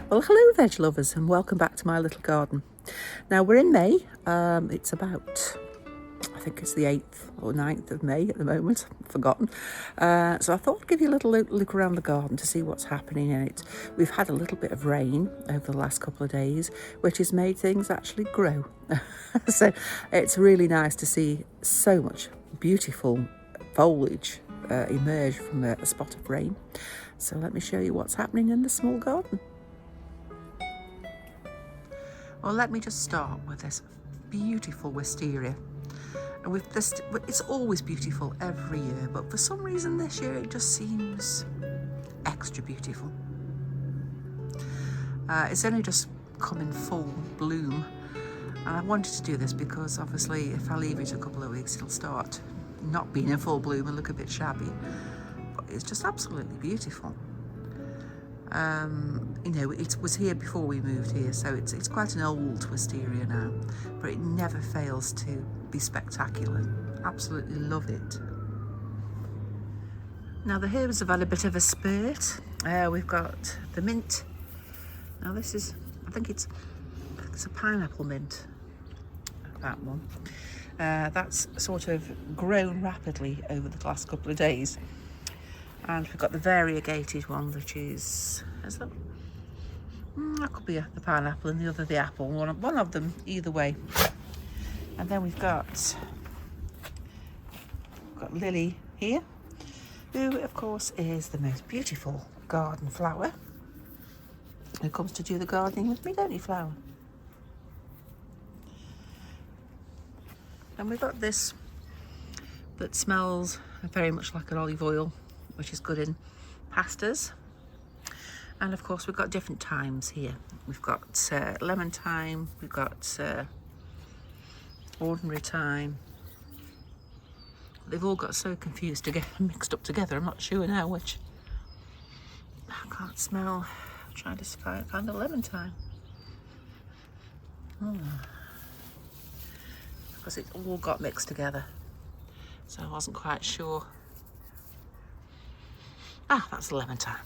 Well, hello veg lovers and welcome back to my little garden. Now we're in May, it's about, I think it's the 8th or 9th of May at the moment, I've forgotten. So I thought I'd give you a little look around the garden to see what's happening in it. We've had a little bit of rain over the last couple of days, which has made things actually grow. So it's really nice to see so much beautiful foliage emerge from a spot of rain. So let me show you what's happening in the small garden. Well, let me just start with this beautiful wisteria. And with this, it's always beautiful every year, but for some reason this year it just seems extra beautiful. It's only just come in full bloom, and I wanted to do this because obviously if I leave it a couple of weeks it'll start not being in full bloom and look a bit shabby, but it's just absolutely beautiful. You know, it was here before we moved here, so it's quite an old wisteria now, but it never fails to be spectacular. Absolutely love it. Now the herbs have had a bit of a spurt. We've got the mint. Now this is, I think it's a pineapple mint, that one. That's sort of grown rapidly over the last couple of days. And we've got the variegated one, which is that? That could be the pineapple and the other the apple. One of them, either way. And then we've got Lily here, who of course is the most beautiful garden flower. Who comes to do the gardening with me, don't you, flower? And we've got this that smells very much like an olive oil, which is good in pastas. And of course we've got different times here. We've got lemon thyme, we've got ordinary thyme. They've all got so confused together, mixed up together. I'm not sure now which. I can't smell. I'm trying to find the lemon thyme. Because it all got mixed together, so I wasn't quite sure. That's the lemon thyme.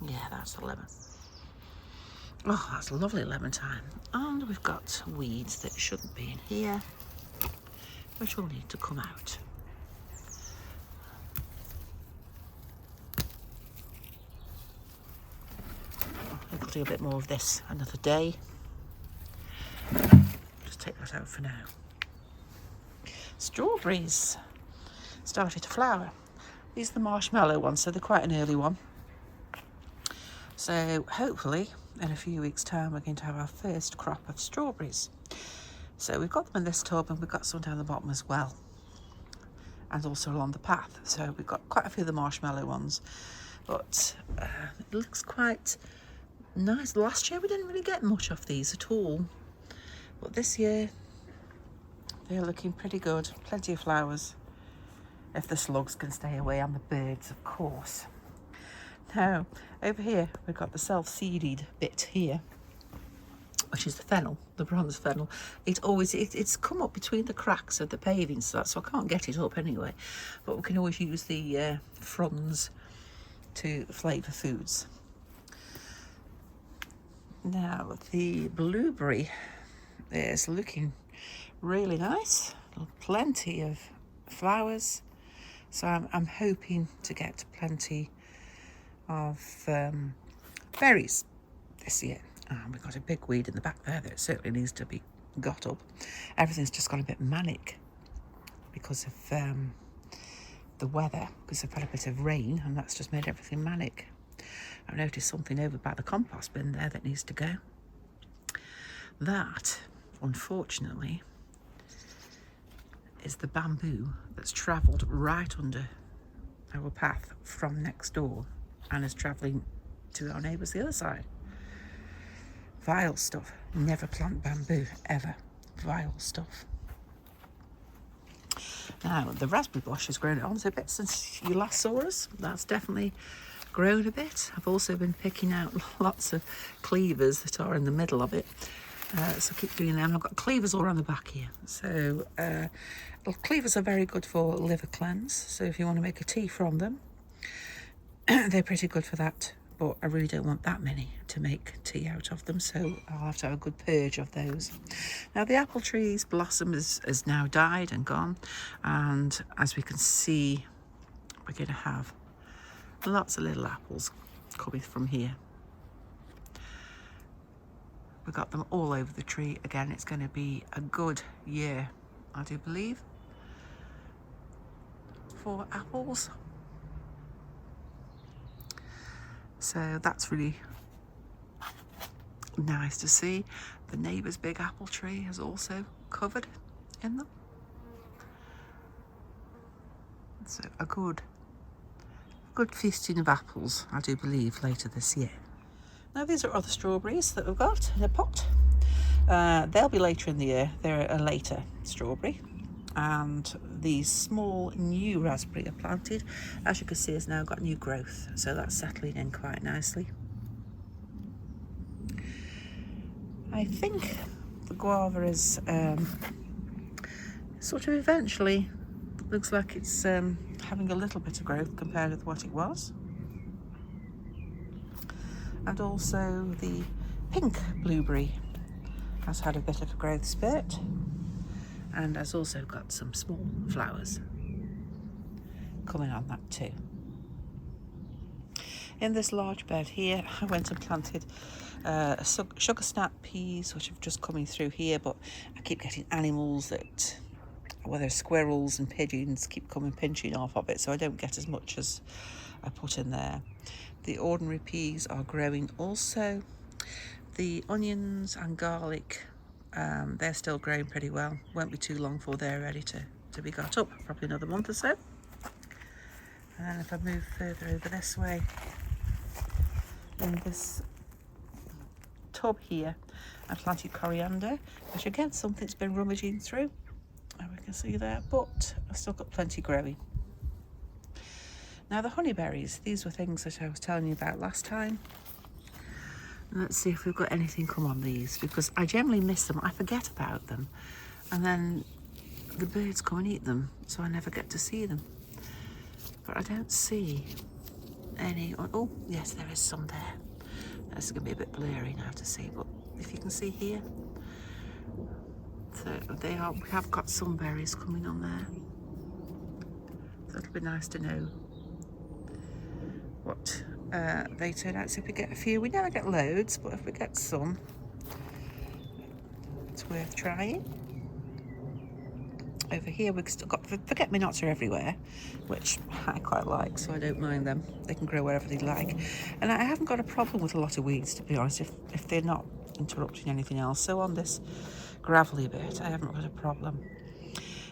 Yeah, that's the lemon. Oh, that's lovely lemon thyme. And we've got weeds that shouldn't be in here, which will need to come out. I'll do a bit more of this another day. Just take that out for now. Strawberries started to flower. These are the marshmallow ones, so they're quite an early one. So hopefully in a few weeks' time we're going to have our first crop of strawberries. So we've got them in this tub and we've got some down the bottom as well, and also along the path. So we've got quite a few of the marshmallow ones, but it looks quite nice. Last year we didn't really get much of these at all, but this year they're looking pretty good. Plenty of flowers, if the slugs can stay away, and the birds, of course. Now, over here, we've got the self-seeded bit here, which is the fennel, the bronze fennel. It's come up between the cracks of the paving, so I can't get it up anyway. But we can always use the fronds to flavour foods. Now, the blueberry is looking really nice. Plenty of flowers. So I'm hoping to get plenty of berries this year. We've got a big weed in the back there that certainly needs to be got up. Everything's just gone a bit manic because of the weather, because I've had a bit of rain, and that's just made everything manic. I've noticed something over by the compost bin there that needs to go. That, unfortunately, is the bamboo that's travelled right under our path from next door and is travelling to our neighbours the other side. Vile stuff. Never plant bamboo, ever. Vile stuff. Now, the raspberry bush has grown on a bit since you last saw us. That's definitely grown a bit. I've also been picking out lots of cleavers that are in the middle of it. So keep doing them. I've got cleavers all around the back here. So cleavers are very good for liver cleanse. So if you want to make a tea from them, they're pretty good for that but I really don't want that many to make tea out of them, so I'll have to have a good purge of those. Now the apple tree's blossom is now died and gone, and as we can see, we're going to have lots of little apples coming from here. We've got them all over the tree. Again, it's going to be a good year, I do believe, for apples. So that's really nice to see. The neighbour's big apple tree is also covered in them. So a good feasting of apples, I do believe, later this year. Now these are other strawberries that we've got in a pot. They'll be later in the year. They're a later strawberry. And the small new raspberry are planted. As you can see, has now got new growth, so that's settling in quite nicely. I think the guava is sort of eventually looks like it's having a little bit of growth compared with what it was. And also the pink blueberry has had a bit of a growth spurt and has also got some small flowers coming on that too. In this large bed here, I went and planted sugar snap peas, which are just coming through here, but I keep getting animals that, whether squirrels and pigeons, keep coming pinching off of it, so I don't get as much as I put in there. The ordinary peas are growing also. The onions and garlic, they're still growing pretty well. Won't be too long before they're ready to be got up, probably another month or so. And then if I move further over this way, in this tub here, I planted coriander, which again, something's been rummaging through, and we can see there, but I've still got plenty growing. Now the honeyberries, these were things that I was telling you about last time. And let's see if we've got anything come on these, because I generally miss them. I forget about them, and then the birds come and eat them, so I never get to see them. But I don't see any. Oh yes, there is some there. That's going to be a bit blurry now to see, but if you can see here, so they are. We have got some berries coming on there, so it'll be nice to know what they turn out. So if we get a few, we never get loads, but if we get some, it's worth trying. Over here we've still got forget-me-nots are everywhere, which I quite like, so I don't mind them. They can grow wherever they like, and I haven't got a problem with a lot of weeds, to be honest, if they're not interrupting anything else. So on this gravelly bit, I haven't got a problem.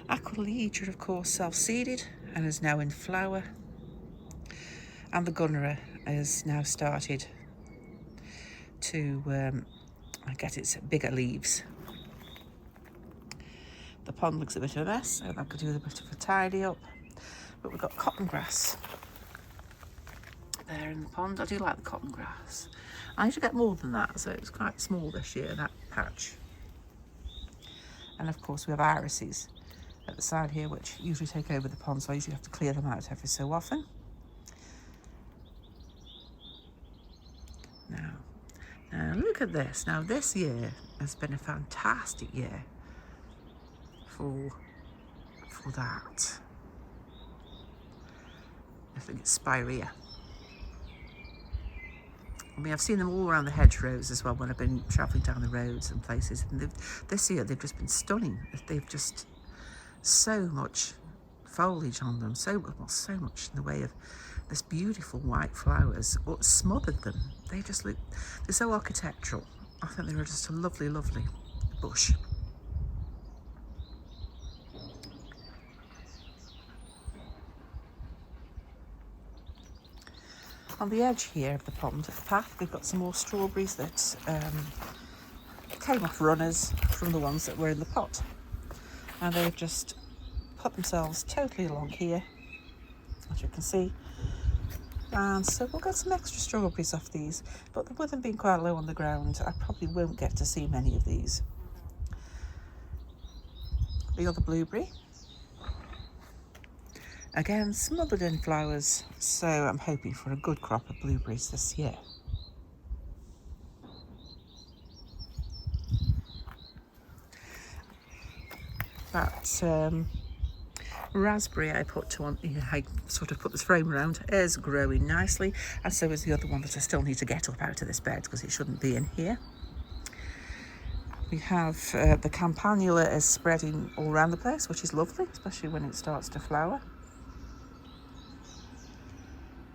Aqualegia, of course, self-seeded and is now in flower, and the gunnera has now started to get its bigger leaves. The pond looks a bit of a mess, so I could do a bit of a tidy up. But we've got cotton grass there in the pond. I do like the cotton grass. I need to get more than that, so it's quite small this year, that patch. And of course we have irises at the side here, which usually take over the pond, so I usually have to clear them out every so often. Now look at this. Now this year has been a fantastic year for that. I think it's spirea. I mean, I've seen them all around the hedgerows as well when I've been travelling down the roads and places. And this year they've just been stunning. They've just so much foliage on them, so much in the way of this beautiful white flowers. What smothered them? They just look, they're so architectural. I think they're just a lovely, lovely bush. On the edge here of the pond, at the path, we've got some more strawberries that came off runners from the ones that were in the pot. And they've just put themselves totally along here, as you can see. And so we'll get some extra strawberries off these, but with them being quite low on the ground, I probably won't get to see many of these. The other blueberry Again, smothered in flowers, so I'm hoping for a good crop of blueberries this year. That raspberry I sort of put this frame around is growing nicely, and so is the other one that I still need to get up out of this bed because it shouldn't be in here. We have the campanula is spreading all around the place, which is lovely, especially when it starts to flower.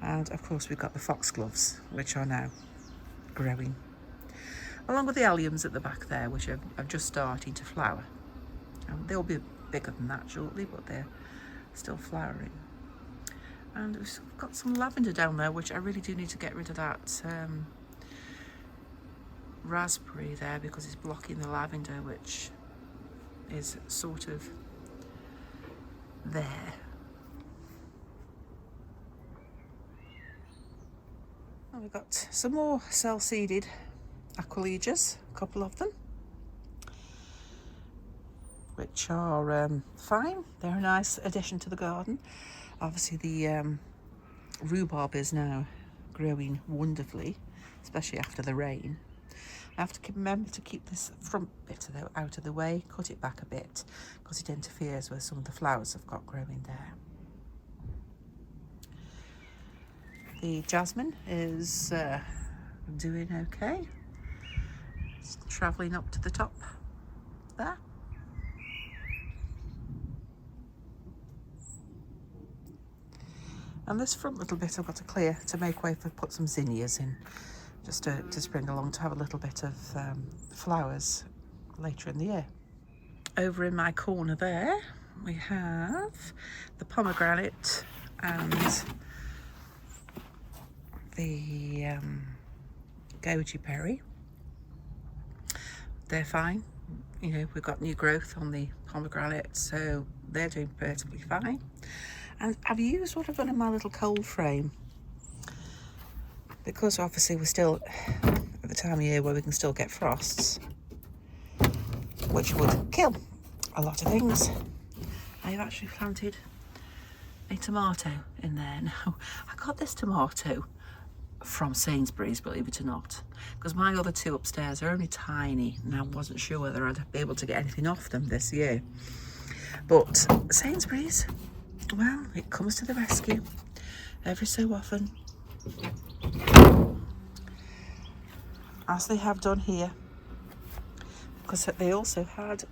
And of course we've got the foxgloves, which are now growing, along with the alliums at the back there, which are just starting to flower. They'll be bigger than that shortly, but they're still flowering. And we've got some lavender down there, which I really do need to get rid of that raspberry there because it's blocking the lavender, which is sort of there. And we've got some more cell-seeded aquilegias, a couple of them, which are fine. They're a nice addition to the garden. Obviously the rhubarb is now growing wonderfully, especially after the rain. I have to remember to keep this front bit out of the way, cut it back a bit, because it interferes with some of the flowers I've got growing there. The jasmine is doing okay. It's travelling up to the top there. And this front little bit I've got to clear to make way for put some zinnias in, just to spring along to have a little bit of flowers later in the year. Over in my corner there we have the pomegranate and the goji berry. They're fine. You know, we've got new growth on the pomegranate, so they're doing perfectly fine. And I've used what I've got in my little cold frame, because obviously we're still at the time of year where we can still get frosts, which would kill a lot of things. I've actually planted a tomato in there. Now, I got this tomato from Sainsbury's, believe it or not, because my other two upstairs are only tiny and I wasn't sure whether I'd be able to get anything off them this year. But Sainsbury's, well, it comes to the rescue every so often, as they have done here, because they also had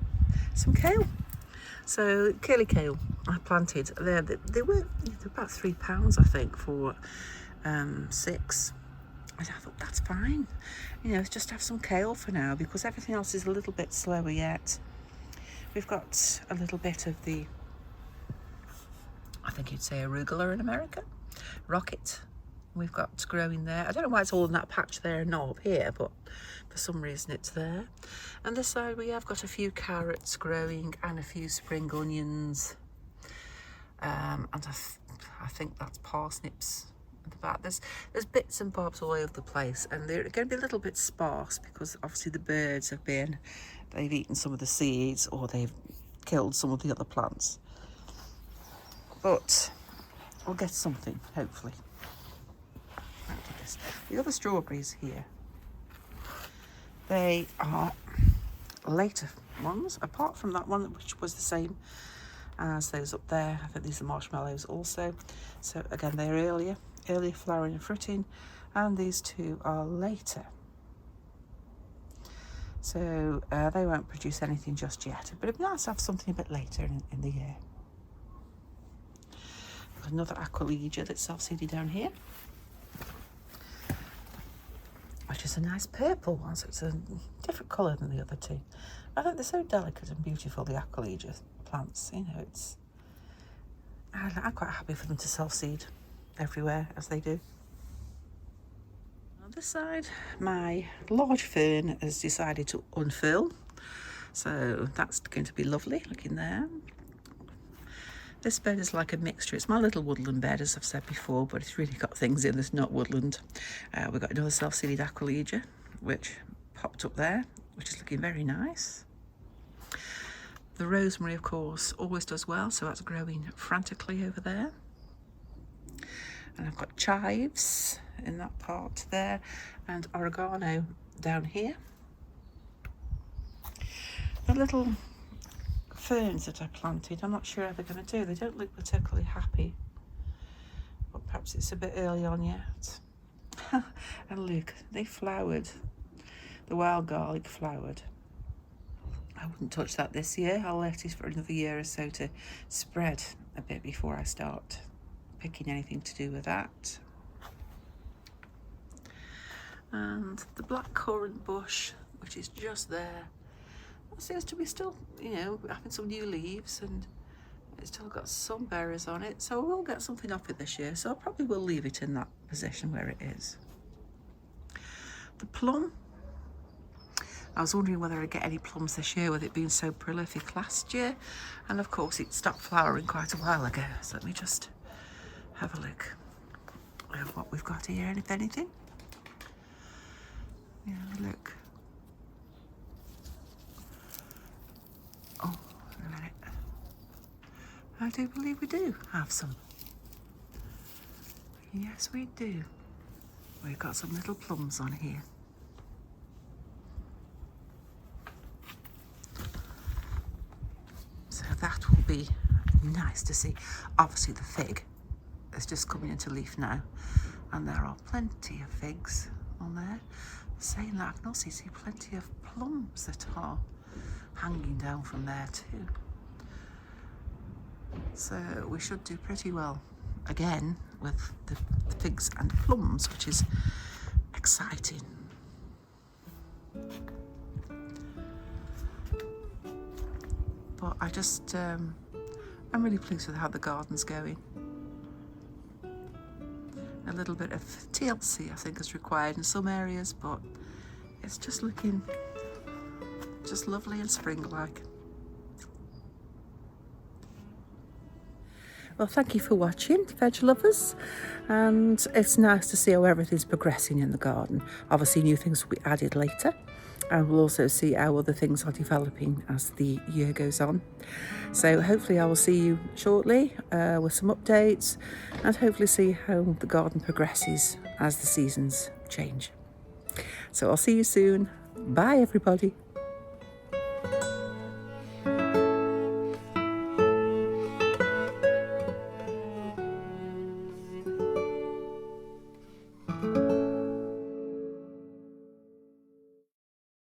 some kale. So curly kale I planted there. They were about £3, I think, for 6. And I thought that's fine. You know, just have some kale for now, because everything else is a little bit slower yet. We've got a little bit of the, I think you'd say arugula in America, rocket. We've got growing there. I don't know why it's all in that patch there and not up here, but for some reason it's there. And this side we have got a few carrots growing and a few spring onions. And I think that's parsnips at the back. There's bits and bobs all over the place, and they're going to be a little bit sparse because obviously the birds they've eaten some of the seeds, or they've killed some of the other plants. But we'll get something, hopefully. The other strawberries here, they are later ones, apart from that one which was the same as those up there. I think these are marshmallows also. So again, they're earlier flowering and fruiting, and these two are later. So they won't produce anything just yet, but it'd be nice to have something a bit later in the year. Another aquilegia that's self-seeded down here, which is a nice purple one, so it's a different colour than the other two. I think they're so delicate and beautiful, the aquilegia plants. You know, I'm quite happy for them to self-seed everywhere as they do. On this side, my large fern has decided to unfurl, so that's going to be lovely looking there. This bed is like a mixture. It's my little woodland bed, as I've said before, but it's really got things in that's not woodland. We've got another self-seeded aquilegia, which popped up there, which is looking very nice. The rosemary, of course, always does well, so that's growing frantically over there. And I've got chives in that part there, and oregano down here. The little ferns that I planted, I'm not sure how they're going to do. They don't look particularly happy, but perhaps it's a bit early on yet. And look, they flowered. The wild garlic flowered. I wouldn't touch that this year. I'll let it for another year or so to spread a bit before I start picking anything to do with that. And the blackcurrant bush, which is just there, seems to be still, you know, having some new leaves, and it's still got some berries on it, so we'll get something off it this year, so I probably will leave it in that position where it is. The plum, I was wondering whether I'd get any plums this year with it being so prolific last year, and of course it stopped flowering quite a while ago, so let me just have a look at what we've got here, and if anything. Yeah, look. Oh, a minute. I do believe we do have some. Yes, we do. We've got some little plums on here. So that will be nice to see. Obviously the fig is just coming into leaf now, and there are plenty of figs on there. Saying that, I can also see plenty of plums that are hanging down from there too. So we should do pretty well again with the figs and plums, which is exciting. But I just, I'm really pleased with how the garden's going. A little bit of TLC I think is required in some areas, but it's just looking just lovely and spring-like. Well, thank you for watching, veg lovers, and it's nice to see how everything's progressing in the garden. Obviously new things will be added later, and we'll also see how other things are developing as the year goes on. So hopefully I will see you shortly with some updates, and hopefully see how the garden progresses as the seasons change. So I'll see you soon. Bye everybody.